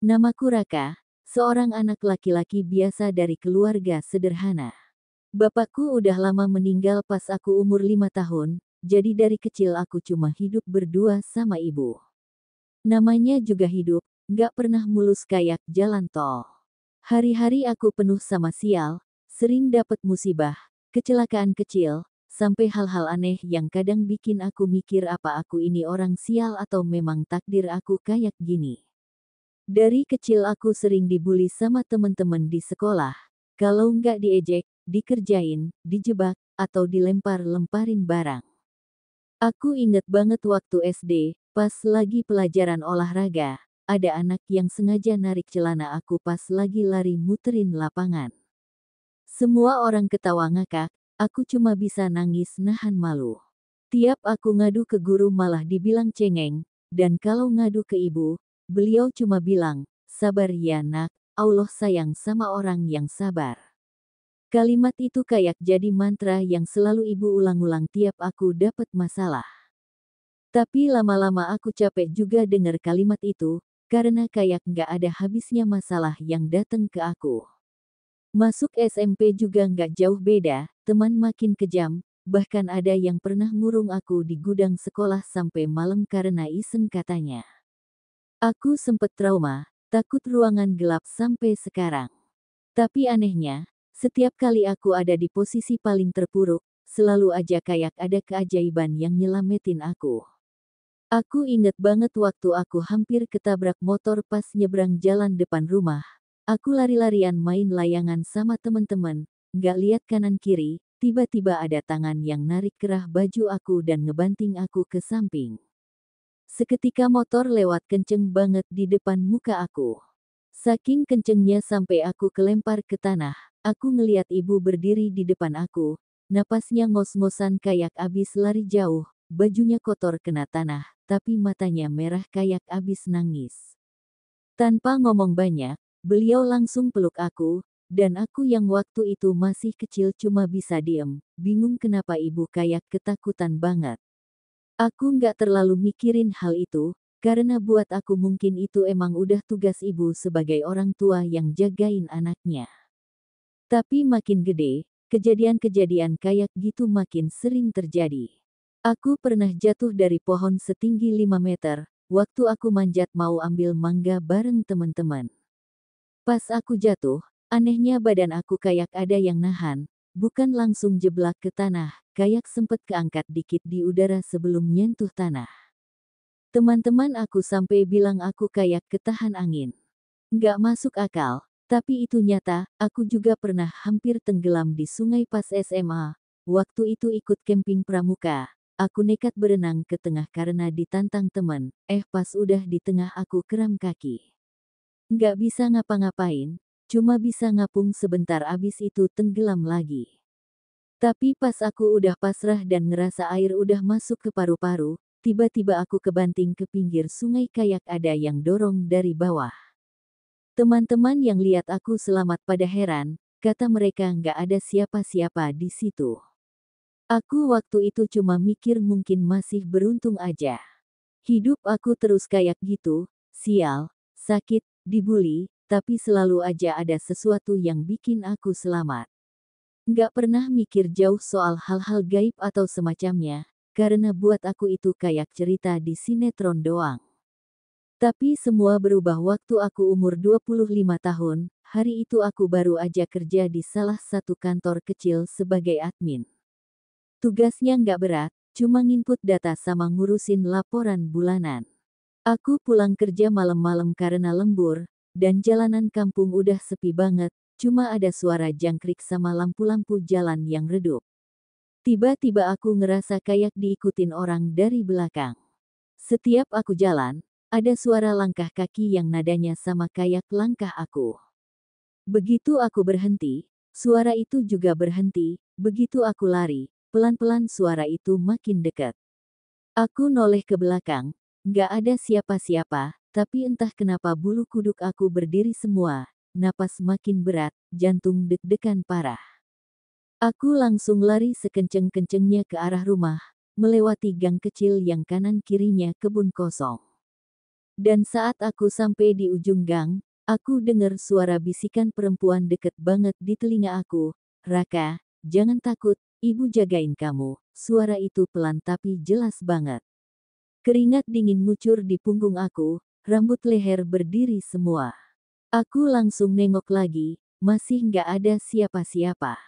Namaku Raka, seorang anak laki-laki biasa dari keluarga sederhana. Bapakku udah lama meninggal pas aku umur 5 tahun, jadi dari kecil aku cuma hidup berdua sama ibu. Namanya juga hidup, gak pernah mulus kayak jalan tol. Hari-hari aku penuh sama sial, sering dapet musibah, kecelakaan kecil, sampai hal-hal aneh yang kadang bikin aku mikir apa aku ini orang sial atau memang takdir aku kayak gini. Dari kecil aku sering dibully sama temen-temen di sekolah. Kalau nggak diejek, dikerjain, dijebak, atau dilempar-lemparin barang. Aku inget banget waktu SD, pas lagi pelajaran olahraga, ada anak yang sengaja narik celana aku pas lagi lari muterin lapangan. Semua orang ketawa ngakak, aku cuma bisa nangis nahan malu. Tiap aku ngadu ke guru malah dibilang cengeng, dan kalau ngadu ke ibu, beliau cuma bilang, sabar ya nak, Allah sayang sama orang yang sabar. Kalimat itu kayak jadi mantra yang selalu ibu ulang-ulang tiap aku dapat masalah. Tapi lama-lama aku capek juga dengar kalimat itu, karena kayak nggak ada habisnya masalah yang datang ke aku. Masuk SMP juga nggak jauh beda, teman makin kejam, bahkan ada yang pernah ngurung aku di gudang sekolah sampai malam karena iseng katanya. Aku sempet trauma, takut ruangan gelap sampai sekarang. Tapi anehnya, setiap kali aku ada di posisi paling terpuruk, selalu aja kayak ada keajaiban yang nyelamatin aku. Aku inget banget waktu aku hampir ketabrak motor pas nyebrang jalan depan rumah. Aku lari-larian main layangan sama temen-temen, nggak lihat kanan kiri, tiba-tiba ada tangan yang narik kerah baju aku dan ngebanting aku ke samping. Seketika motor lewat kenceng banget di depan muka aku. Saking kencengnya sampai aku kelempar ke tanah, aku ngeliat ibu berdiri di depan aku, napasnya ngos-ngosan kayak abis lari jauh, bajunya kotor kena tanah, tapi matanya merah kayak abis nangis. Tanpa ngomong banyak, beliau langsung peluk aku, dan aku yang waktu itu masih kecil cuma bisa diem, bingung kenapa ibu kayak ketakutan banget. Aku nggak terlalu mikirin hal itu, karena buat aku mungkin itu emang udah tugas ibu sebagai orang tua yang jagain anaknya. Tapi makin gede, kejadian-kejadian kayak gitu makin sering terjadi. Aku pernah jatuh dari pohon setinggi 5 meter, waktu aku manjat mau ambil mangga bareng teman-teman. Pas aku jatuh, anehnya badan aku kayak ada yang nahan, bukan langsung jeblak ke tanah, kayak sempet keangkat dikit di udara sebelum nyentuh tanah. Teman-teman aku sampai bilang aku kayak ketahan angin. Nggak masuk akal, tapi itu nyata, aku juga pernah hampir tenggelam di sungai pas SMA. Waktu itu ikut camping pramuka, aku nekat berenang ke tengah karena ditantang teman, pas udah di tengah aku kram kaki. Nggak bisa ngapa-ngapain, cuma bisa ngapung sebentar abis itu tenggelam lagi. Tapi pas aku udah pasrah dan ngerasa air udah masuk ke paru-paru, tiba-tiba aku kebanting ke pinggir sungai kayak ada yang dorong dari bawah. Teman-teman yang lihat aku selamat pada heran, kata mereka nggak ada siapa-siapa di situ. Aku waktu itu cuma mikir mungkin masih beruntung aja. Hidup aku terus kayak gitu, sial, sakit, dibully, tapi selalu aja ada sesuatu yang bikin aku selamat. Nggak pernah mikir jauh soal hal-hal gaib atau semacamnya, karena buat aku itu kayak cerita di sinetron doang. Tapi semua berubah waktu aku umur 25 tahun, hari itu aku baru aja kerja di salah satu kantor kecil sebagai admin. Tugasnya nggak berat, cuma nginput data sama ngurusin laporan bulanan. Aku pulang kerja malam-malam karena lembur, dan jalanan kampung udah sepi banget, cuma ada suara jangkrik sama lampu-lampu jalan yang redup. Tiba-tiba aku ngerasa kayak diikutin orang dari belakang. Setiap aku jalan, ada suara langkah kaki yang nadanya sama kayak langkah aku. Begitu aku berhenti, suara itu juga berhenti, begitu aku lari, pelan-pelan suara itu makin dekat. Aku noleh ke belakang, nggak ada siapa-siapa, tapi entah kenapa bulu kuduk aku berdiri semua, napas makin berat, jantung deg-degan parah. Aku langsung lari sekenceng-kencengnya ke arah rumah, melewati gang kecil yang kanan kirinya kebun kosong. Dan saat aku sampai di ujung gang, aku dengar suara bisikan perempuan deket banget di telinga aku. Raka, jangan takut, ibu jagain kamu. Suara itu pelan tapi jelas banget. Keringat dingin ngucur di punggung aku, rambut leher berdiri semua. Aku langsung nengok lagi, masih nggak ada siapa-siapa.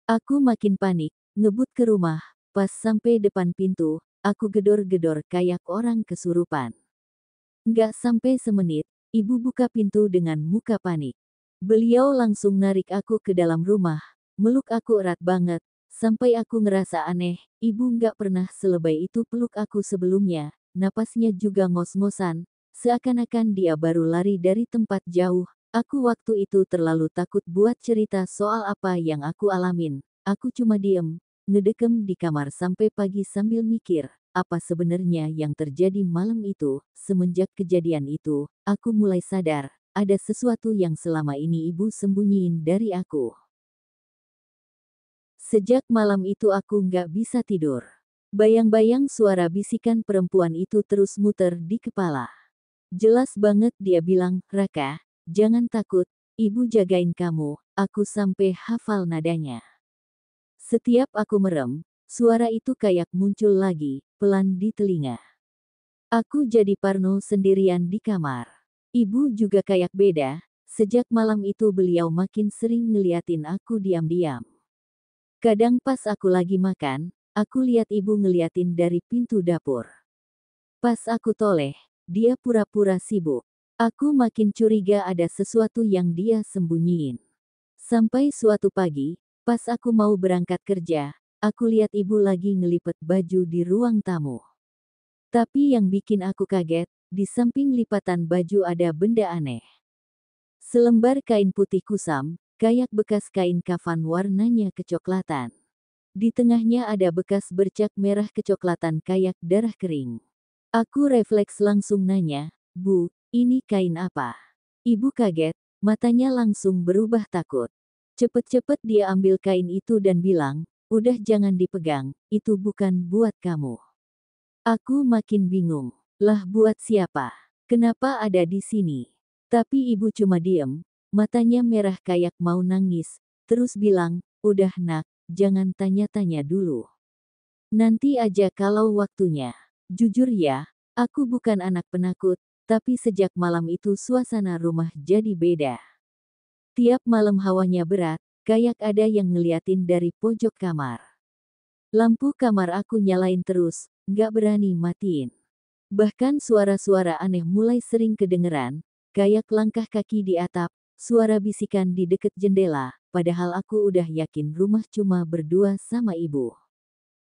Aku makin panik, ngebut ke rumah. Pas sampai depan pintu, aku gedor-gedor kayak orang kesurupan. Nggak sampai semenit, ibu buka pintu dengan muka panik. Beliau langsung narik aku ke dalam rumah, meluk aku erat banget, sampai aku ngerasa aneh. Ibu nggak pernah selebay itu peluk aku sebelumnya, napasnya juga ngos-ngosan, seakan-akan dia baru lari dari tempat jauh. Aku waktu itu terlalu takut buat cerita soal apa yang aku alamin. Aku cuma diem, ngedekem di kamar sampai pagi sambil mikir, apa sebenarnya yang terjadi malam itu. Semenjak kejadian itu, aku mulai sadar, ada sesuatu yang selama ini ibu sembunyiin dari aku. Sejak malam itu aku nggak bisa tidur. Bayang-bayang suara bisikan perempuan itu terus muter di kepala. Jelas banget dia bilang, Raka, jangan takut, ibu jagain kamu. Aku sampai hafal nadanya. Setiap aku merem, suara itu kayak muncul lagi, pelan di telinga. Aku jadi parno sendirian di kamar. Ibu juga kayak beda, sejak malam itu beliau makin sering ngeliatin aku diam-diam. Kadang pas aku lagi makan, aku lihat ibu ngeliatin dari pintu dapur. Pas aku toleh, dia pura-pura sibuk. Aku makin curiga ada sesuatu yang dia sembunyiin. Sampai suatu pagi, pas aku mau berangkat kerja, aku lihat ibu lagi ngelipet baju di ruang tamu. Tapi yang bikin aku kaget, di samping lipatan baju ada benda aneh. Selembar kain putih kusam, kayak bekas kain kafan warnanya kecoklatan. Di tengahnya ada bekas bercak merah kecoklatan kayak darah kering. Aku refleks langsung nanya, Bu, ini kain apa? Ibu kaget, matanya langsung berubah takut. Cepet-cepet dia ambil kain itu dan bilang, udah jangan dipegang, itu bukan buat kamu. Aku makin bingung. Lah buat siapa? Kenapa ada di sini? Tapi ibu cuma diem, matanya merah kayak mau nangis, terus bilang, udah nak, jangan tanya-tanya dulu. Nanti aja kalau waktunya. Jujur ya, aku bukan anak penakut, tapi sejak malam itu suasana rumah jadi beda. Tiap malam hawanya berat, kayak ada yang ngeliatin dari pojok kamar. Lampu kamar aku nyalain terus, nggak berani matiin. Bahkan suara-suara aneh mulai sering kedengeran, kayak langkah kaki di atap, suara bisikan di deket jendela, padahal aku udah yakin rumah cuma berdua sama ibu.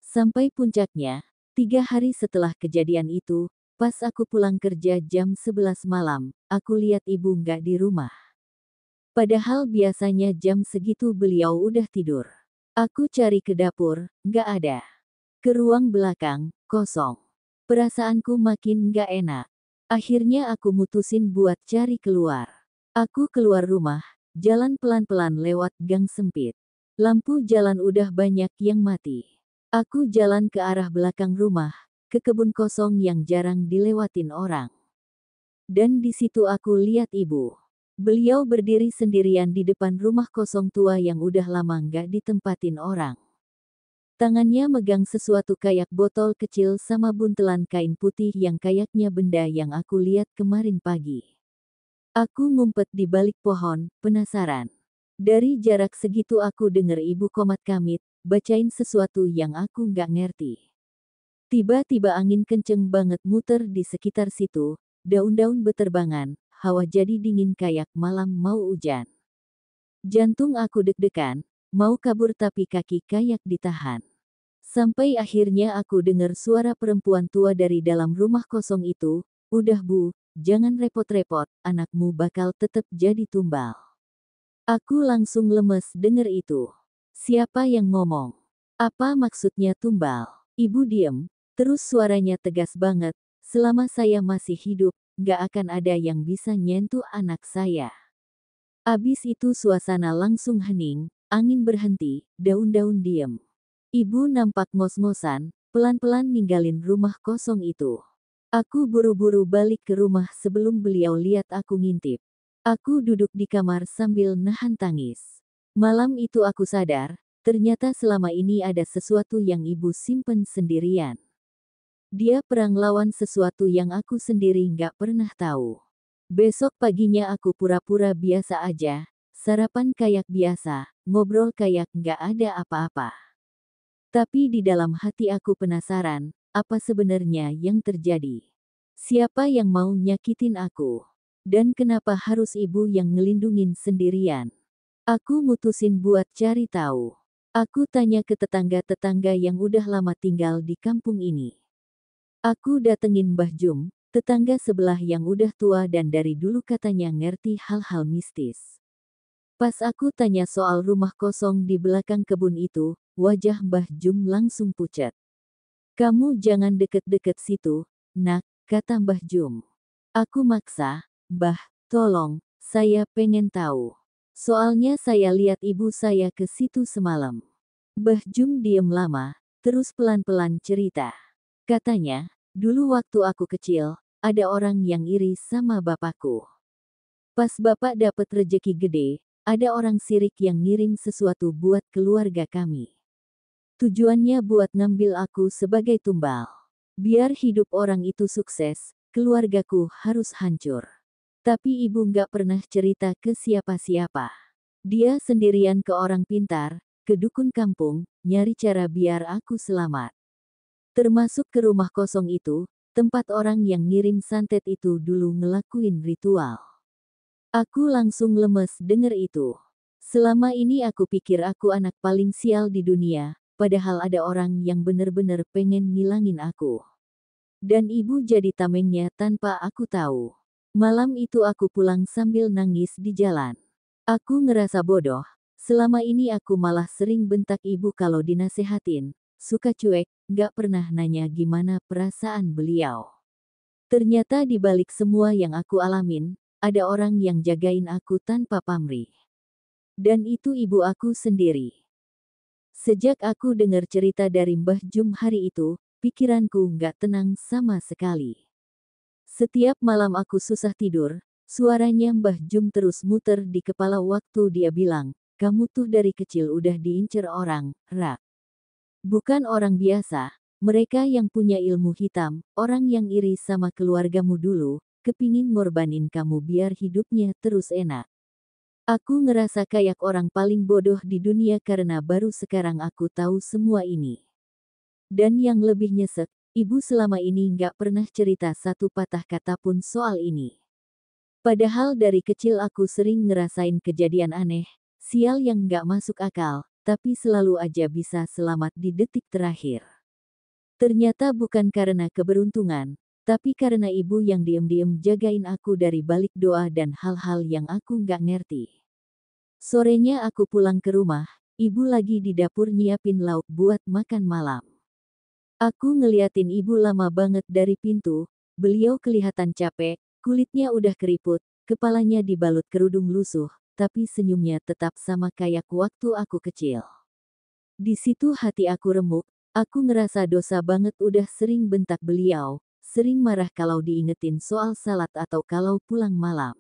Sampai puncaknya, 3 hari setelah kejadian itu, pas aku pulang kerja jam 11 malam, aku lihat ibu nggak di rumah. Padahal biasanya jam segitu beliau udah tidur. Aku cari ke dapur, nggak ada. Ke ruang belakang, kosong. Perasaanku makin nggak enak. Akhirnya aku mutusin buat cari keluar. Aku keluar rumah, jalan pelan-pelan lewat gang sempit. Lampu jalan udah banyak yang mati. Aku jalan ke arah belakang rumah, ke kebun kosong yang jarang dilewatin orang. Dan di situ aku lihat ibu. Beliau berdiri sendirian di depan rumah kosong tua yang udah lama nggak ditempatin orang. Tangannya megang sesuatu kayak botol kecil sama buntelan kain putih yang kayaknya benda yang aku lihat kemarin pagi. Aku ngumpet di balik pohon, penasaran. Dari jarak segitu aku denger ibu komat kamit, bacain sesuatu yang aku nggak ngerti. Tiba-tiba angin kenceng banget muter di sekitar situ, daun-daun beterbangan, hawa jadi dingin kayak malam mau hujan. Jantung aku deg-degan, mau kabur tapi kaki kayak ditahan. Sampai akhirnya aku dengar suara perempuan tua dari dalam rumah kosong itu, udah bu, jangan repot-repot, anakmu bakal tetap jadi tumbal. Aku langsung lemes denger itu. Siapa yang ngomong? Apa maksudnya tumbal? Ibu diem, terus suaranya tegas banget, selama saya masih hidup, gak akan ada yang bisa nyentuh anak saya. Abis itu suasana langsung hening, angin berhenti, daun-daun diem. Ibu nampak ngos-ngosan, pelan-pelan ninggalin rumah kosong itu. Aku buru-buru balik ke rumah sebelum beliau lihat aku ngintip. Aku duduk di kamar sambil nahan tangis. Malam itu aku sadar, ternyata selama ini ada sesuatu yang ibu simpen sendirian. Dia perang lawan sesuatu yang aku sendiri nggak pernah tahu. Besok paginya aku pura-pura biasa aja, sarapan kayak biasa, ngobrol kayak nggak ada apa-apa. Tapi di dalam hati aku penasaran, apa sebenarnya yang terjadi? Siapa yang mau nyakitin aku? Dan kenapa harus ibu yang ngelindungin sendirian? Aku mutusin buat cari tahu. Aku tanya ke tetangga-tetangga yang udah lama tinggal di kampung ini. Aku datengin Mbah Jum, tetangga sebelah yang udah tua dan dari dulu katanya ngerti hal-hal mistis. Pas aku tanya soal rumah kosong di belakang kebun itu, wajah Mbah Jum langsung pucat. Kamu jangan deket-deket situ, nak, kata Mbah Jum. Aku maksa, Mbah, tolong, saya pengen tahu. Soalnya saya lihat ibu saya ke situ semalam. Mbah Jum diem lama, terus pelan-pelan cerita. Katanya, dulu waktu aku kecil, ada orang yang iri sama bapakku. Pas bapak dapet rejeki gede, ada orang sirik yang ngirim sesuatu buat keluarga kami. Tujuannya buat ngambil aku sebagai tumbal. Biar hidup orang itu sukses, keluargaku harus hancur. Tapi ibu nggak pernah cerita ke siapa-siapa. Dia sendirian ke orang pintar, ke dukun kampung, nyari cara biar aku selamat. Termasuk ke rumah kosong itu, tempat orang yang ngirim santet itu dulu ngelakuin ritual. Aku langsung lemes denger itu. Selama ini aku pikir aku anak paling sial di dunia, padahal ada orang yang bener-bener pengen ngilangin aku. Dan ibu jadi tamengnya tanpa aku tahu. Malam itu aku pulang sambil nangis di jalan. Aku ngerasa bodoh, selama ini aku malah sering bentak ibu kalau dinasehatin, suka cuek, gak pernah nanya gimana perasaan beliau. Ternyata di balik semua yang aku alamin, ada orang yang jagain aku tanpa pamrih. Dan itu ibu aku sendiri. Sejak aku dengar cerita dari Mbah Jum hari itu, pikiranku nggak tenang sama sekali. Setiap malam aku susah tidur, suaranya Mbah Jum terus muter di kepala waktu dia bilang, kamu tuh dari kecil udah diincer orang, Rak. Bukan orang biasa, mereka yang punya ilmu hitam, orang yang iri sama keluargamu dulu, kepingin ngorbanin kamu biar hidupnya terus enak. Aku ngerasa kayak orang paling bodoh di dunia karena baru sekarang aku tahu semua ini. Dan yang lebih nyesek, ibu selama ini nggak pernah cerita satu patah kata pun soal ini. Padahal dari kecil aku sering ngerasain kejadian aneh, sial yang nggak masuk akal, tapi selalu aja bisa selamat di detik terakhir. Ternyata bukan karena keberuntungan, tapi karena ibu yang diem-diem jagain aku dari balik doa dan hal-hal yang aku nggak ngerti. Sorenya aku pulang ke rumah, ibu lagi di dapur nyiapin lauk buat makan malam. Aku ngeliatin ibu lama banget dari pintu, beliau kelihatan capek, kulitnya udah keriput, kepalanya dibalut kerudung lusuh, tapi senyumnya tetap sama kayak waktu aku kecil. Di situ hati aku remuk, aku ngerasa dosa banget udah sering bentak beliau, sering marah kalau diingetin soal salat atau kalau pulang malam.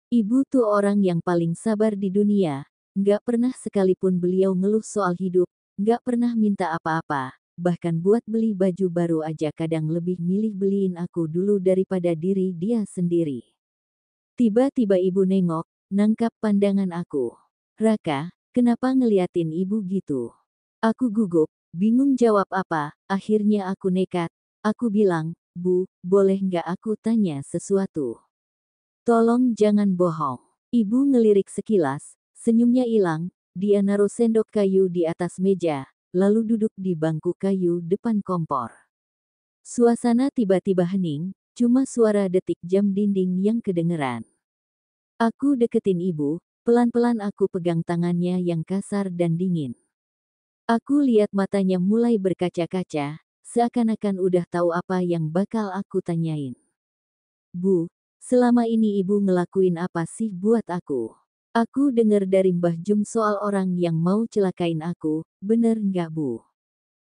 Ibu tuh orang yang paling sabar di dunia, nggak pernah sekalipun beliau ngeluh soal hidup, nggak pernah minta apa-apa, bahkan buat beli baju baru aja kadang lebih milih beliin aku dulu daripada diri dia sendiri. Tiba-tiba ibu nengok, nangkap pandangan aku. Raka, kenapa ngeliatin ibu gitu? Aku gugup, bingung jawab apa, akhirnya aku nekat. Aku bilang, Bu, boleh nggak aku tanya sesuatu? Tolong jangan bohong. Ibu ngelirik sekilas, senyumnya hilang, dia naruh sendok kayu di atas meja, lalu duduk di bangku kayu depan kompor. Suasana tiba-tiba hening, cuma suara detik jam dinding yang kedengeran. Aku deketin ibu, pelan-pelan aku pegang tangannya yang kasar dan dingin. Aku lihat matanya mulai berkaca-kaca, seakan-akan udah tahu apa yang bakal aku tanyain. Bu, selama ini ibu ngelakuin apa sih buat aku? Aku dengar dari Mbah Jum soal orang yang mau celakain aku, bener nggak Bu?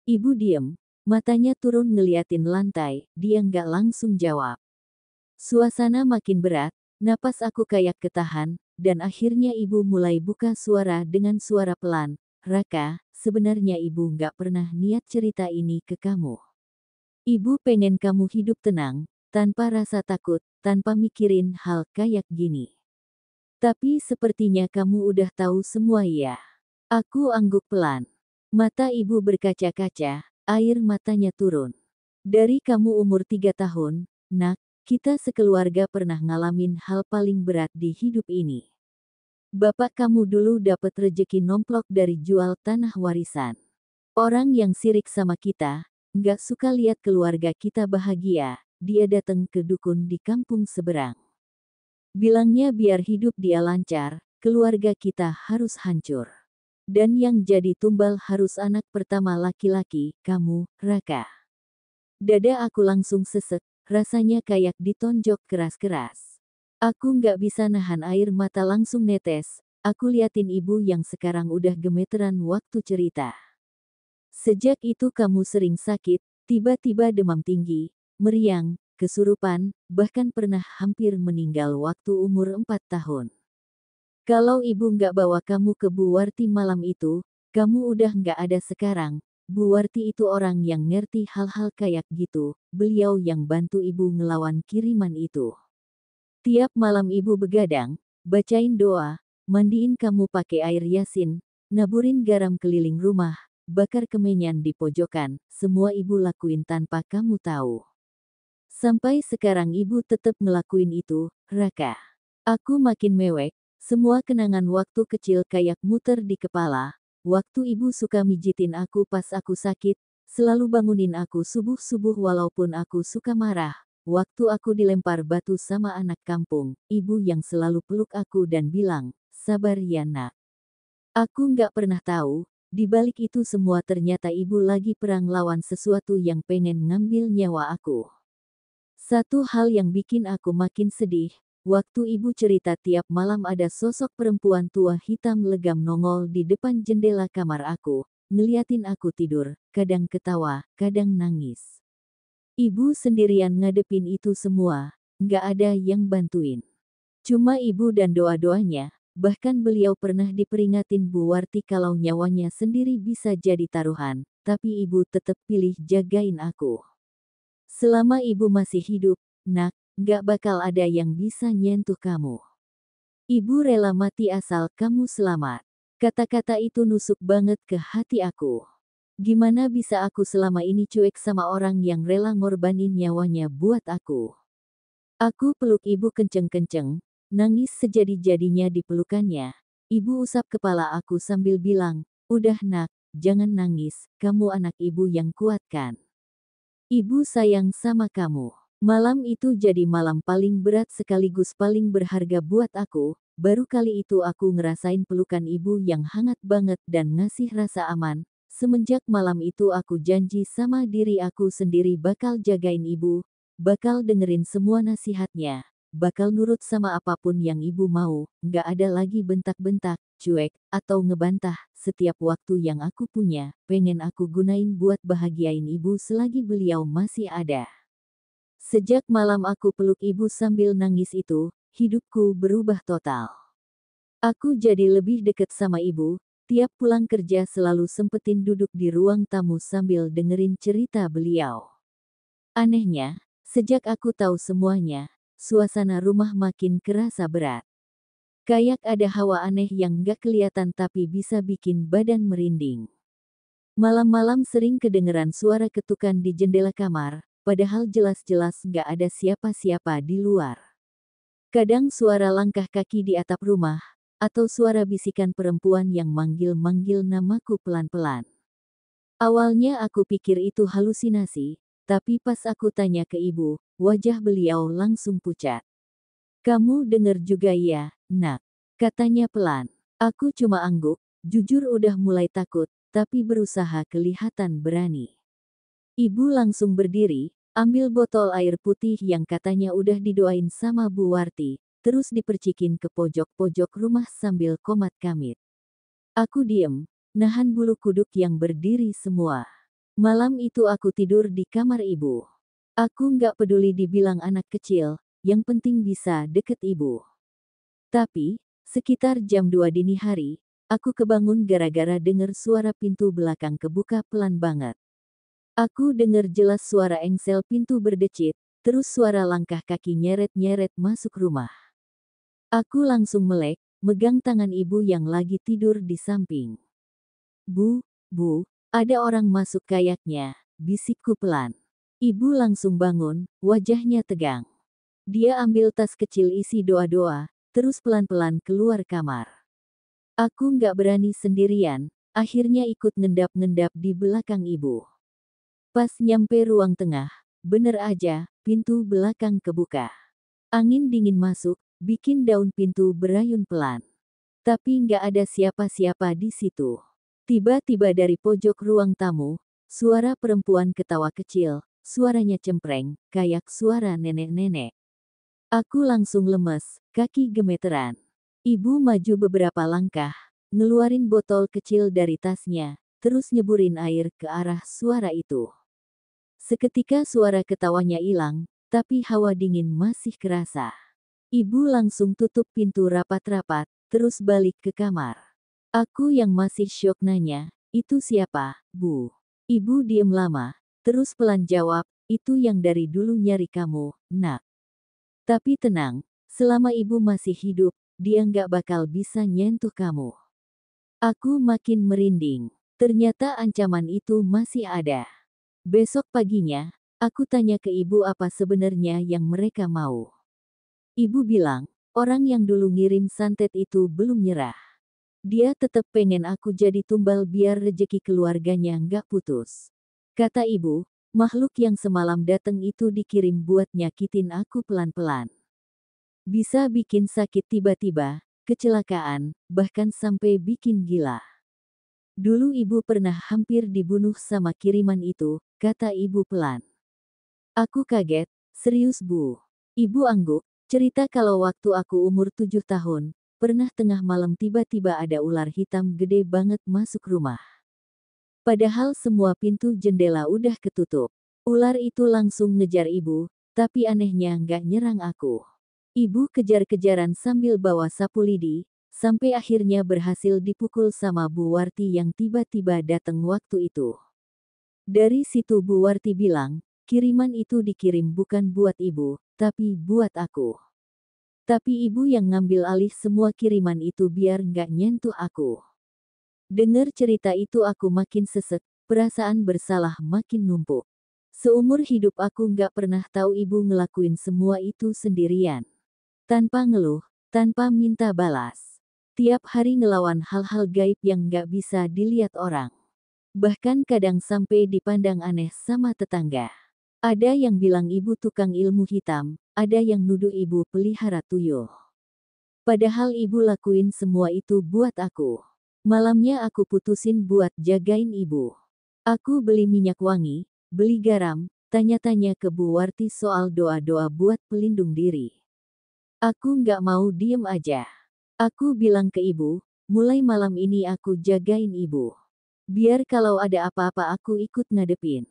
Ibu diem, Matanya turun ngeliatin lantai, dia nggak langsung jawab. Suasana makin berat, napas aku kayak ketahan, dan akhirnya ibu mulai buka suara dengan suara pelan. Raka, sebenarnya ibu nggak pernah niat cerita ini ke kamu. Ibu pengen kamu hidup tenang, tanpa rasa takut, tanpa mikirin hal kayak gini. Tapi sepertinya kamu udah tahu semua ya. Aku angguk pelan. Mata ibu berkaca-kaca, air matanya turun. Dari kamu umur 3 tahun, nak, kita sekeluarga pernah ngalamin hal paling berat di hidup ini. Bapak kamu dulu dapat rejeki nomplok dari jual tanah warisan. Orang yang sirik sama kita, nggak suka lihat keluarga kita bahagia, dia datang ke dukun di kampung seberang. Bilangnya biar hidup dia lancar, keluarga kita harus hancur. Dan yang jadi tumbal harus anak pertama laki-laki, kamu, Raka. Dada aku langsung sesek, rasanya kayak ditonjok keras-keras. Aku nggak bisa nahan air mata langsung netes, aku liatin ibu yang sekarang udah gemeteran waktu cerita. Sejak itu kamu sering sakit, tiba-tiba demam tinggi, meriang, kesurupan, bahkan pernah hampir meninggal waktu umur 4 tahun. Kalau ibu nggak bawa kamu ke Bu Warti malam itu, kamu udah nggak ada sekarang. Bu Warti itu orang yang ngerti hal-hal kayak gitu, beliau yang bantu ibu ngelawan kiriman itu. Tiap malam ibu begadang, bacain doa, mandiin kamu pakai air yasin, naburin garam keliling rumah, bakar kemenyan di pojokan, semua ibu lakuin tanpa kamu tahu. Sampai sekarang ibu tetap ngelakuin itu, Raka. Aku makin mewek, semua kenangan waktu kecil kayak muter di kepala. Waktu ibu suka mijitin aku pas aku sakit, selalu bangunin aku subuh-subuh walaupun aku suka marah. Waktu aku dilempar batu sama anak kampung, ibu yang selalu peluk aku dan bilang, sabar ya nak. Aku nggak pernah tahu, di balik itu semua ternyata ibu lagi perang lawan sesuatu yang pengen ngambil nyawa aku. Satu hal yang bikin aku makin sedih, waktu ibu cerita tiap malam ada sosok perempuan tua hitam legam nongol di depan jendela kamar aku, ngeliatin aku tidur, kadang ketawa, kadang nangis. Ibu sendirian ngadepin itu semua, nggak ada yang bantuin. Cuma ibu dan doa-doanya, bahkan beliau pernah diperingatin Bu Warti kalau nyawanya sendiri bisa jadi taruhan, tapi ibu tetap pilih jagain aku. Selama ibu masih hidup, nak, gak bakal ada yang bisa nyentuh kamu. Ibu rela mati asal kamu selamat. Kata-kata itu nusuk banget ke hati aku. Gimana bisa aku selama ini cuek sama orang yang rela ngorbanin nyawanya buat aku. Aku peluk ibu kenceng-kenceng, nangis sejadi-jadinya di pelukannya. Ibu usap kepala aku sambil bilang, udah nak, jangan nangis, kamu anak ibu yang kuat kan. Ibu sayang sama kamu. Malam itu jadi malam paling berat sekaligus paling berharga buat aku. Baru kali itu aku ngerasain pelukan ibu yang hangat banget dan ngasih rasa aman. Semenjak malam itu aku janji sama diri aku sendiri bakal jagain ibu, bakal dengerin semua nasihatnya, bakal nurut sama apapun yang ibu mau, nggak ada lagi bentak-bentak, cuek, atau ngebantah. Setiap waktu yang aku punya, pengen aku gunain buat bahagiain ibu selagi beliau masih ada. Sejak malam aku peluk ibu sambil nangis itu, hidupku berubah total. Aku jadi lebih dekat sama ibu, tiap pulang kerja selalu sempetin duduk di ruang tamu sambil dengerin cerita beliau. Anehnya, sejak aku tahu semuanya, suasana rumah makin kerasa berat. Kayak ada hawa aneh yang gak kelihatan tapi bisa bikin badan merinding. Malam-malam sering kedengeran suara ketukan di jendela kamar, padahal jelas-jelas gak ada siapa-siapa di luar. Kadang suara langkah kaki di atap rumah, atau suara bisikan perempuan yang manggil-manggil namaku pelan-pelan. Awalnya aku pikir itu halusinasi, tapi pas aku tanya ke ibu, wajah beliau langsung pucat. Kamu denger juga ya, nak? Katanya pelan. Aku cuma angguk, jujur udah mulai takut, tapi berusaha kelihatan berani. Ibu langsung berdiri, ambil botol air putih yang katanya udah didoain sama Bu Warti, terus dipercikin ke pojok-pojok rumah sambil komat kamit. Aku diem, nahan bulu kuduk yang berdiri semua. Malam itu aku tidur di kamar ibu. Aku nggak peduli dibilang anak kecil, yang penting bisa deket ibu. Tapi, sekitar jam 2 dini hari, aku kebangun gara-gara denger suara pintu belakang kebuka pelan banget. Aku denger jelas suara engsel pintu berdecit, terus suara langkah kaki nyeret-nyeret masuk rumah. Aku langsung melek, megang tangan ibu yang lagi tidur di samping. Bu, bu, ada orang masuk kayaknya, bisikku pelan. Ibu langsung bangun, wajahnya tegang. Dia ambil tas kecil isi doa-doa, terus pelan-pelan keluar kamar. Aku nggak berani sendirian, akhirnya ikut ngendap-ngendap di belakang ibu. Pas nyampe ruang tengah, bener aja, pintu belakang kebuka. Angin dingin masuk, bikin daun pintu berayun pelan. Tapi nggak ada siapa-siapa di situ. Tiba-tiba dari pojok ruang tamu, suara perempuan ketawa kecil, suaranya cempreng, kayak suara nenek-nenek. Aku langsung lemes, kaki gemeteran. Ibu maju beberapa langkah, ngeluarin botol kecil dari tasnya, terus nyeburin air ke arah suara itu. Seketika suara ketawanya hilang, tapi hawa dingin masih kerasa. Ibu langsung tutup pintu rapat-rapat, terus balik ke kamar. Aku yang masih syok nanya, "Itu siapa, Bu?" Ibu diem lama, terus pelan jawab, "Itu yang dari dulu nyari kamu, Nak. Tapi tenang, selama ibu masih hidup, dia nggak bakal bisa nyentuh kamu." Aku makin merinding. Ternyata ancaman itu masih ada. Besok paginya, aku tanya ke ibu apa sebenarnya yang mereka mau. Ibu bilang, orang yang dulu ngirim santet itu belum nyerah. Dia tetap pengen aku jadi tumbal biar rejeki keluarganya nggak putus. Kata ibu, makhluk yang semalam dateng itu dikirim buat nyakitin aku pelan-pelan. Bisa bikin sakit tiba-tiba, kecelakaan, bahkan sampai bikin gila. Dulu ibu pernah hampir dibunuh sama kiriman itu, kata ibu pelan. Aku kaget, serius Bu? Ibu angguk, cerita kalau waktu aku umur 7 tahun, pernah tengah malam tiba-tiba ada ular hitam gede banget masuk rumah. Padahal semua pintu jendela udah ketutup. Ular itu langsung ngejar ibu, tapi anehnya nggak nyerang aku. Ibu kejar-kejaran sambil bawa sapu lidi, sampai akhirnya berhasil dipukul sama Bu Warti yang tiba-tiba datang waktu itu. Dari situ Bu Warti bilang, kiriman itu dikirim bukan buat ibu, tapi buat aku. Tapi ibu yang ngambil alih semua kiriman itu biar nggak nyentuh aku. Dengar cerita itu aku makin sesek, perasaan bersalah makin numpuk. Seumur hidup aku nggak pernah tahu ibu ngelakuin semua itu sendirian. Tanpa ngeluh, tanpa minta balas. Tiap hari ngelawan hal-hal gaib yang nggak bisa dilihat orang. Bahkan kadang sampai dipandang aneh sama tetangga. Ada yang bilang ibu tukang ilmu hitam, ada yang nuduh ibu pelihara tuyul. Padahal ibu lakuin semua itu buat aku. Malamnya aku putusin buat jagain ibu. Aku beli minyak wangi, beli garam, tanya-tanya ke Bu Warti soal doa-doa buat pelindung diri. Aku nggak mau diem aja. Aku bilang ke ibu, mulai malam ini aku jagain ibu. Biar kalau ada apa-apa aku ikut ngadepin.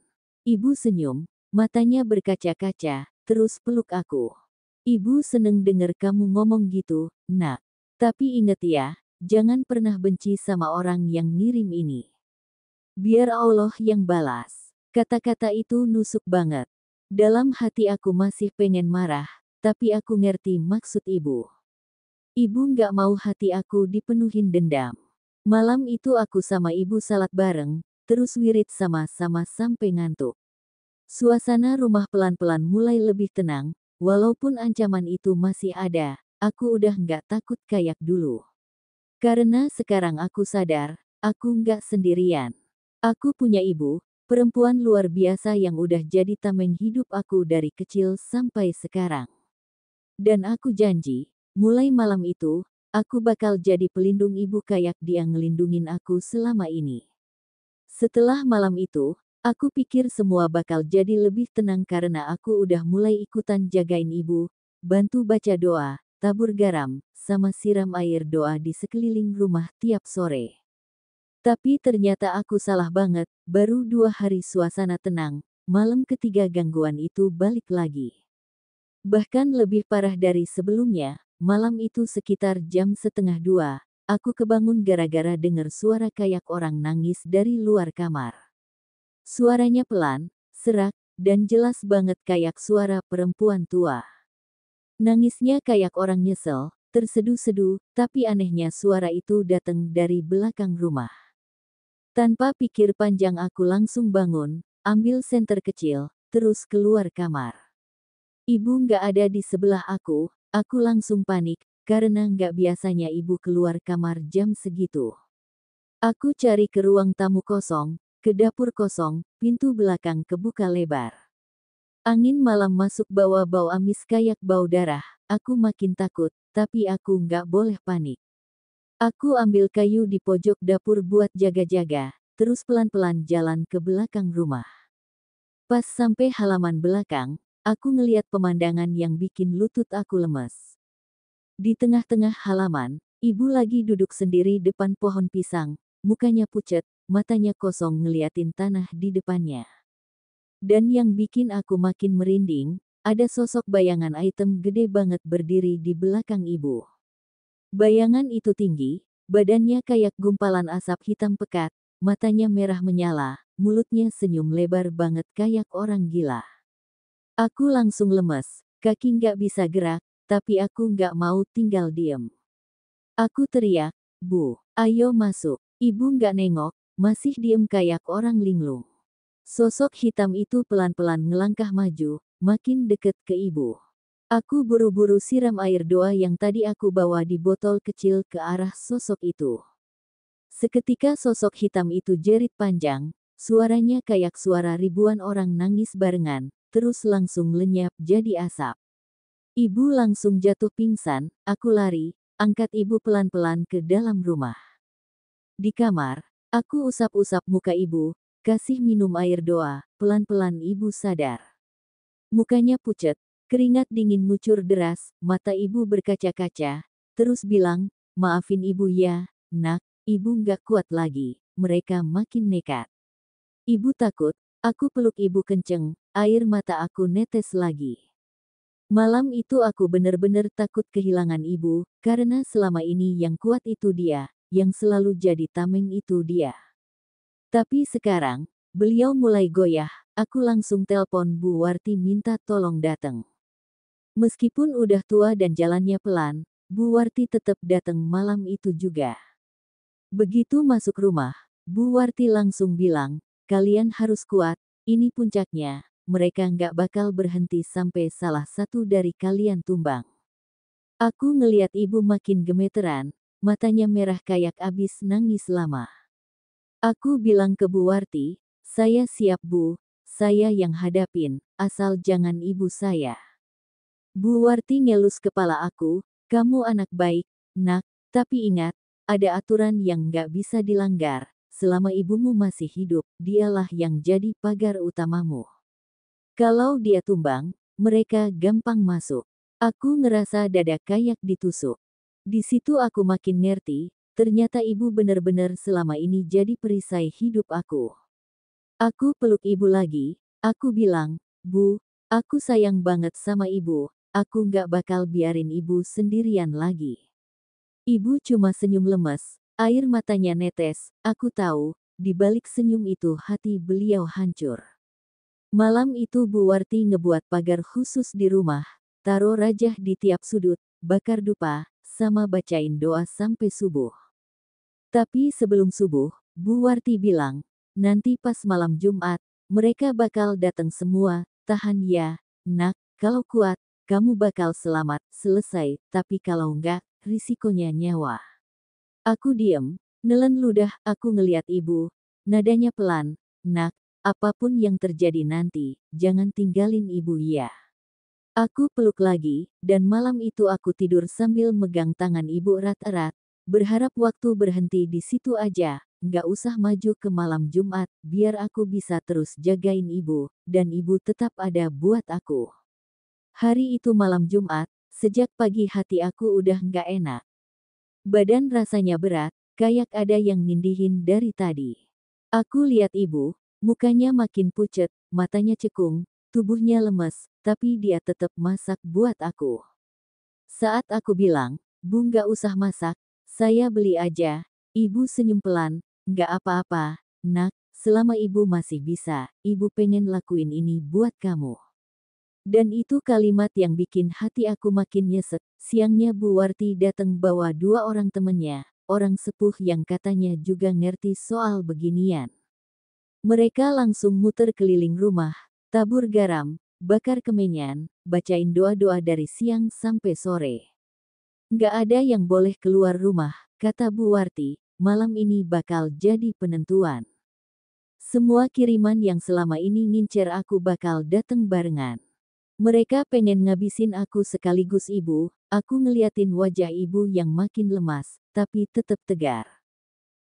Ibu senyum, matanya berkaca-kaca, terus peluk aku. Ibu seneng denger kamu ngomong gitu, Nak. Tapi inget ya, jangan pernah benci sama orang yang ngirim ini. Biar Allah yang balas. Kata-kata itu nusuk banget. Dalam hati aku masih pengen marah, tapi aku ngerti maksud ibu. Ibu nggak mau hati aku dipenuhin dendam. Malam itu aku sama ibu salat bareng, terus wirid sama-sama sampai ngantuk. Suasana rumah pelan-pelan mulai lebih tenang, walaupun ancaman itu masih ada, aku udah nggak takut kayak dulu. Karena sekarang aku sadar, aku nggak sendirian. Aku punya ibu, perempuan luar biasa yang udah jadi tameng hidup aku dari kecil sampai sekarang. Dan aku janji, mulai malam itu, aku bakal jadi pelindung ibu kayak dia ngelindungin aku selama ini. Setelah malam itu, aku pikir semua bakal jadi lebih tenang karena aku udah mulai ikutan jagain ibu, bantu baca doa, tabur garam, sama siram air doa di sekeliling rumah tiap sore. Tapi ternyata aku salah banget, baru 2 hari suasana tenang, malam ketiga gangguan itu balik lagi. Bahkan lebih parah dari sebelumnya, malam itu sekitar jam setengah 2, aku kebangun gara-gara dengar suara kayak orang nangis dari luar kamar. Suaranya pelan, serak, dan jelas banget kayak suara perempuan tua. Nangisnya kayak orang nyesel, terseduh-seduh, tapi anehnya suara itu datang dari belakang rumah. Tanpa pikir panjang aku langsung bangun, ambil senter kecil, terus keluar kamar. Ibu nggak ada di sebelah aku langsung panik, karena nggak biasanya ibu keluar kamar jam segitu. Aku cari ke ruang tamu kosong, ke dapur kosong, pintu belakang kebuka lebar. Angin malam masuk bawa bau amis kayak bau darah, aku makin takut, tapi aku nggak boleh panik. Aku ambil kayu di pojok dapur buat jaga-jaga, terus pelan-pelan jalan ke belakang rumah. Pas sampai halaman belakang, aku ngeliat pemandangan yang bikin lutut aku lemes. Di tengah-tengah halaman, ibu lagi duduk sendiri depan pohon pisang, mukanya pucet, matanya kosong ngeliatin tanah di depannya. Dan yang bikin aku makin merinding, ada sosok bayangan item gede banget berdiri di belakang ibu. Bayangan itu tinggi, badannya kayak gumpalan asap hitam pekat, matanya merah menyala, mulutnya senyum lebar banget kayak orang gila. Aku langsung lemes, kaki nggak bisa gerak, tapi aku nggak mau tinggal diem. Aku teriak, "Bu, ayo masuk." Ibu nggak nengok, masih diem kayak orang linglung. Sosok hitam itu pelan-pelan ngelangkah maju, makin deket ke ibu. Aku buru-buru siram air doa yang tadi aku bawa di botol kecil ke arah sosok itu. Seketika sosok hitam itu jerit panjang, suaranya kayak suara ribuan orang nangis barengan, terus langsung lenyap jadi asap. Ibu langsung jatuh pingsan, aku lari, angkat ibu pelan-pelan ke dalam rumah. Di kamar, aku usap-usap muka ibu, kasih minum air doa, pelan-pelan ibu sadar. Mukanya pucet, keringat dingin ngucur deras, mata ibu berkaca-kaca, terus bilang, "Maafin ibu ya, nak." Ibu nggak kuat lagi, mereka makin nekat. Ibu takut, aku peluk ibu kenceng, air mata aku netes lagi. Malam itu aku bener-bener takut kehilangan ibu, karena selama ini yang kuat itu dia, yang selalu jadi tameng itu dia. Tapi sekarang, beliau mulai goyah, aku langsung telpon Bu Warti minta tolong datang. Meskipun udah tua dan jalannya pelan, Bu Warti tetap datang malam itu juga. Begitu masuk rumah, Bu Warti langsung bilang, "Kalian harus kuat, ini puncaknya, mereka nggak bakal berhenti sampai salah satu dari kalian tumbang." Aku ngeliat ibu makin gemeteran, matanya merah kayak abis nangis lama. Aku bilang ke Bu Warti, "Saya siap Bu, saya yang hadapin, asal jangan ibu saya." Bu Warti ngelus kepala aku, "Kamu anak baik, nak, tapi ingat, ada aturan yang nggak bisa dilanggar. Selama ibumu masih hidup, dialah yang jadi pagar utamamu. Kalau dia tumbang, mereka gampang masuk." Aku ngerasa dada kayak ditusuk. Di situ aku makin ngerti, ternyata ibu bener-bener selama ini jadi perisai hidup aku. Aku peluk ibu lagi, aku bilang, "Bu, aku sayang banget sama ibu, aku nggak bakal biarin ibu sendirian lagi." Ibu cuma senyum lemes, air matanya netes, aku tahu, di balik senyum itu hati beliau hancur. Malam itu Bu Warti ngebuat pagar khusus di rumah, taruh rajah di tiap sudut, bakar dupa, sama bacain doa sampai subuh. Tapi sebelum subuh, Bu Warti bilang, "Nanti pas malam Jumat, mereka bakal datang semua, tahan ya, nak, kalau kuat, kamu bakal selamat, selesai, tapi kalau enggak, risikonya nyawa." Aku diem, nelen ludah, aku ngeliat ibu, nadanya pelan, "Nak, apapun yang terjadi nanti, jangan tinggalin ibu ya." Aku peluk lagi, dan malam itu aku tidur sambil megang tangan ibu erat-erat, berharap waktu berhenti di situ aja, nggak usah maju ke malam Jumat, biar aku bisa terus jagain ibu, dan ibu tetap ada buat aku. Hari itu malam Jumat, sejak pagi hati aku udah nggak enak. Badan rasanya berat, kayak ada yang nindihin dari tadi. Aku lihat ibu, mukanya makin pucet, matanya cekung, tubuhnya lemes, tapi dia tetap masak buat aku. Saat aku bilang, "Bu nggak usah masak, saya beli aja," ibu senyum pelan, "Nggak apa-apa, nak, selama ibu masih bisa, ibu pengen lakuin ini buat kamu." Dan itu kalimat yang bikin hati aku makin nyesek. Siangnya Bu Warti datang bawa 2 orang temennya, orang sepuh yang katanya juga ngerti soal beginian. Mereka langsung muter keliling rumah, tabur garam, bakar kemenyan, bacain doa-doa dari siang sampai sore. Nggak ada yang boleh keluar rumah, kata Bu Warti, malam ini bakal jadi penentuan. Semua kiriman yang selama ini ngincer aku bakal dateng barengan. Mereka pengen ngabisin aku sekaligus ibu, aku ngeliatin wajah ibu yang makin lemas, tapi tetap tegar.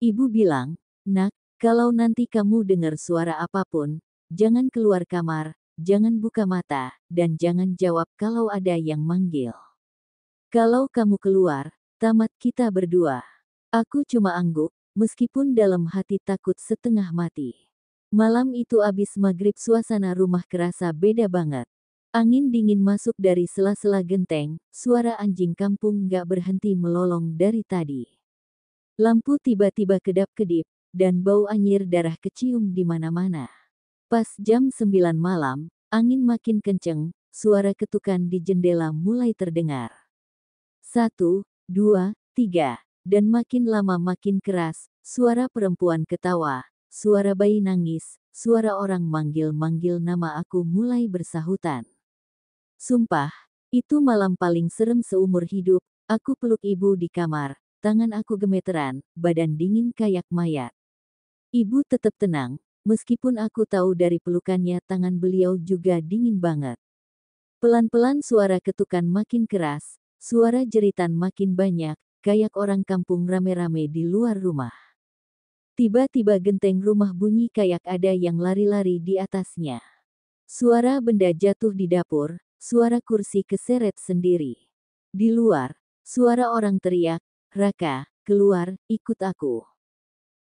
Ibu bilang, "Nak, kalau nanti kamu dengar suara apapun, jangan keluar kamar, jangan buka mata, dan jangan jawab kalau ada yang manggil. Kalau kamu keluar, tamat kita berdua." Aku cuma angguk, meskipun dalam hati takut setengah mati. Malam itu abis maghrib suasana rumah kerasa beda banget. Angin dingin masuk dari sela-sela genteng, suara anjing kampung gak berhenti melolong dari tadi. Lampu tiba-tiba kedap-kedip, dan bau anyir darah kecium di mana-mana. Pas jam 9 malam, angin makin kenceng, suara ketukan di jendela mulai terdengar. 1, 2, 3, dan makin lama makin keras, suara perempuan ketawa, suara bayi nangis, suara orang manggil-manggil nama aku mulai bersahutan. Sumpah, itu malam paling serem seumur hidup. Aku peluk ibu di kamar, tangan aku gemeteran, badan dingin kayak mayat. Ibu tetap tenang, meskipun aku tahu dari pelukannya tangan beliau juga dingin banget. Pelan-pelan suara ketukan makin keras, suara jeritan makin banyak, kayak orang kampung rame-rame di luar rumah. Tiba-tiba genteng rumah bunyi kayak ada yang lari-lari di atasnya. Suara benda jatuh di dapur, suara kursi keseret sendiri. Di luar, suara orang teriak, "Raka, keluar, ikut aku."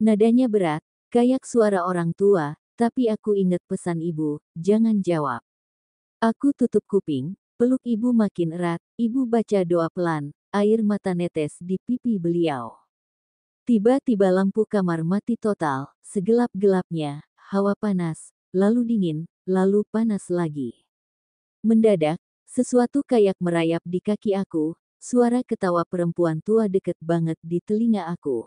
Nadanya berat, kayak suara orang tua, tapi aku inget pesan ibu, jangan jawab. Aku tutup kuping, peluk ibu makin erat, ibu baca doa pelan, air mata netes di pipi beliau. Tiba-tiba lampu kamar mati total, segelap-gelapnya, hawa panas, lalu dingin, lalu panas lagi. Mendadak, sesuatu kayak merayap di kaki aku, suara ketawa perempuan tua deket banget di telinga aku.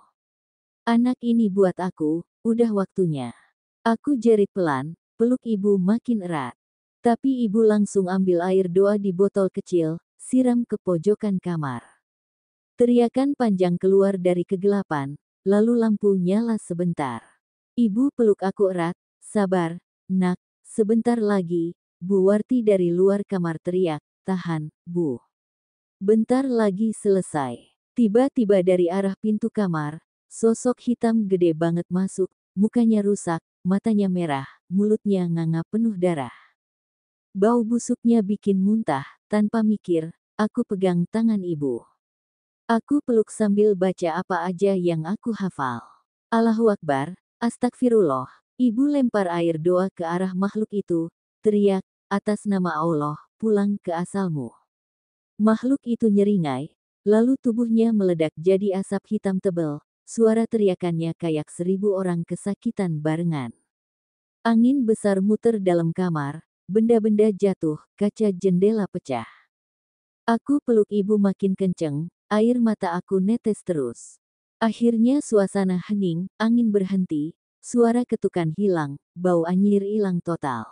"Anak ini buat aku, udah waktunya." Aku jerit pelan, peluk ibu makin erat. Tapi ibu langsung ambil air doa di botol kecil, siram ke pojokan kamar. Teriakan panjang keluar dari kegelapan, lalu lampu nyala sebentar. Ibu peluk aku erat, "Sabar, nak, sebentar lagi." Bu Warti dari luar kamar teriak, "Tahan, Bu. Bentar lagi selesai." Tiba-tiba dari arah pintu kamar, sosok hitam gede banget masuk, mukanya rusak, matanya merah, mulutnya nganga penuh darah. Bau busuknya bikin muntah, tanpa mikir, aku pegang tangan ibu. Aku peluk sambil baca apa aja yang aku hafal. Allahu Akbar, astagfirullah. Ibu lempar air doa ke arah makhluk itu, teriak, "Atas nama Allah, pulang ke asalmu." Makhluk itu nyeringai, lalu tubuhnya meledak jadi asap hitam tebal, suara teriakannya kayak 1000 orang kesakitan barengan. Angin besar muter dalam kamar, benda-benda jatuh, kaca jendela pecah. Aku peluk ibu makin kenceng, air mata aku netes terus. Akhirnya suasana hening, angin berhenti, suara ketukan hilang, bau anyir hilang total.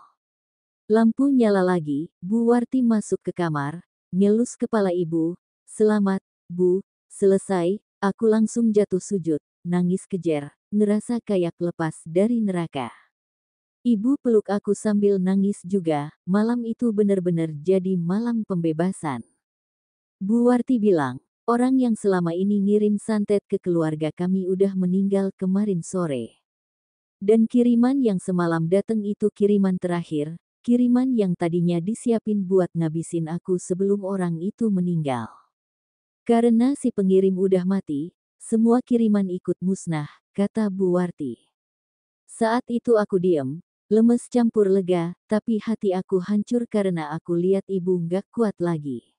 Lampu nyala lagi, Bu Warti masuk ke kamar, ngelus kepala ibu, "Selamat, Bu, selesai." Aku langsung jatuh sujud, nangis kejer, ngerasa kayak lepas dari neraka. Ibu peluk aku sambil nangis juga, malam itu bener-bener jadi malam pembebasan. Bu Warti bilang, orang yang selama ini ngirim santet ke keluarga kami udah meninggal kemarin sore. Dan kiriman yang semalam dateng itu kiriman terakhir, kiriman yang tadinya disiapin buat ngabisin aku sebelum orang itu meninggal. Karena si pengirim udah mati, semua kiriman ikut musnah, kata Bu Warti. Saat itu aku diem, lemes campur lega, tapi hati aku hancur karena aku lihat ibu nggak kuat lagi.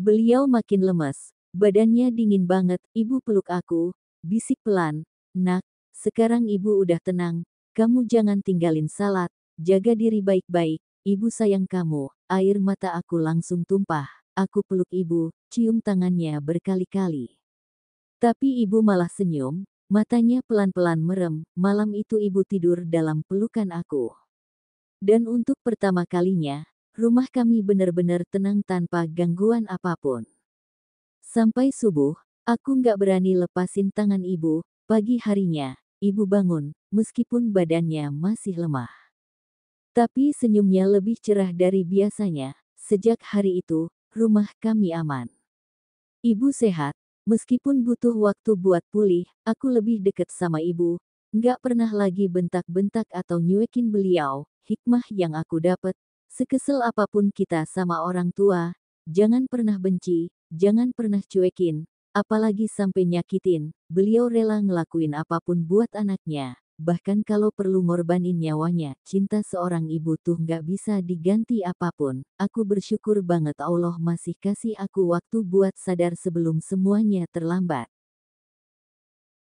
Beliau makin lemes, badannya dingin banget, ibu peluk aku, bisik pelan, "Nak, sekarang ibu udah tenang, kamu jangan tinggalin salat, jaga diri baik-baik, ibu sayang kamu." Air mata aku langsung tumpah, aku peluk ibu, cium tangannya berkali-kali. Tapi ibu malah senyum, matanya pelan-pelan merem, malam itu ibu tidur dalam pelukan aku. Dan untuk pertama kalinya, rumah kami benar-benar tenang tanpa gangguan apapun. Sampai subuh, aku nggak berani lepasin tangan ibu. Pagi harinya, ibu bangun, meskipun badannya masih lemah. Tapi senyumnya lebih cerah dari biasanya. Sejak hari itu, rumah kami aman. Ibu sehat, meskipun butuh waktu buat pulih, aku lebih dekat sama ibu. Nggak pernah lagi bentak-bentak atau nyuekin beliau. Hikmah yang aku dapat, sekesel apapun kita sama orang tua, jangan pernah benci, jangan pernah cuekin, apalagi sampai nyakitin. Beliau rela ngelakuin apapun buat anaknya, bahkan kalau perlu ngorbanin nyawanya. Cinta seorang ibu tuh nggak bisa diganti apapun. Aku bersyukur banget Allah masih kasih aku waktu buat sadar sebelum semuanya terlambat.